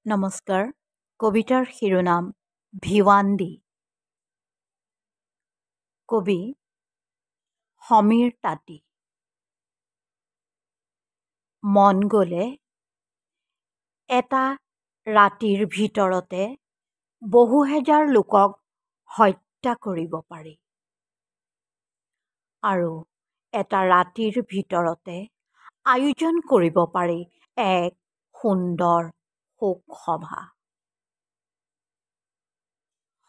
নমস্কাৰ। কবিতাৰ শিৰোনাম ভিৱান্দী। কবি সমীৰ তাঁতী। মন গ'লে এটা ৰাতিৰ ভিতৰতে বহু হেজাৰ লোকক হত্যা কৰিব পাৰি আৰু এটা ৰাতিৰ ভিতৰতে আয়োজন কৰিব পাৰি এক সুন্দৰ শোকসভা।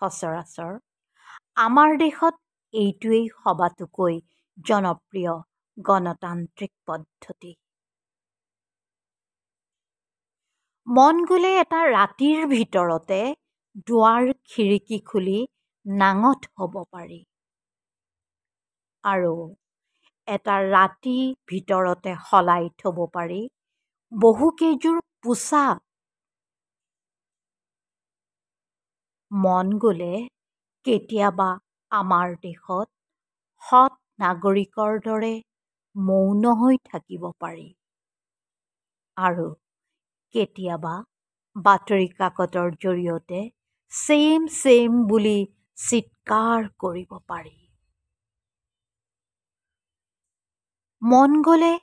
সচৰাচৰ আমাৰ দেশত এইটোৱেই সবাতোকৈ জনপ্ৰিয় গণতান্ত্ৰিক পদ্ধতি। মন গ'লে এটা ৰাতিৰ ভিতৰতে দুৱাৰ খিৰিকী খুলি নাঙঠ হ'ব পাৰি আৰু এটা ৰাতি ভিতৰতে সলাই থ'ব পাৰি বহুকেইযোৰ পোছাক। মন গ'লে কেতিয়াবা আমাৰ দেশত সৎ নাগৰিকৰ দৰে মৌন হৈ থাকিব পাৰি আৰু কেতিয়াবা বাতৰি কাকতৰ জৰিয়তে ছেম ছেম বুলি চিৎকাৰ কৰিব পাৰি। মন গ'লে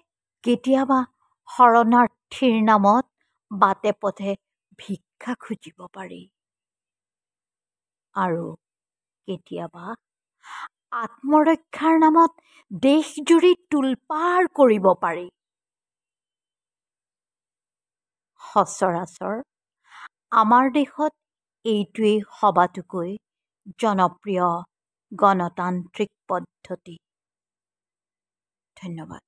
কেতিয়াবা শৰণাৰ্থীৰ নামত বাটে পথে ভিক্ষা খুজিব পাৰি আৰু কেতিয়াবা আত্মৰক্ষাৰ নামত দেশজুৰি তোলপাৰ কৰিব পাৰি। সচৰাচৰ আমাৰ দেশত এইটোৱেই সবাতোকৈ জনপ্ৰিয় গণতান্ত্ৰিক পদ্ধতি। ধন্যবাদ।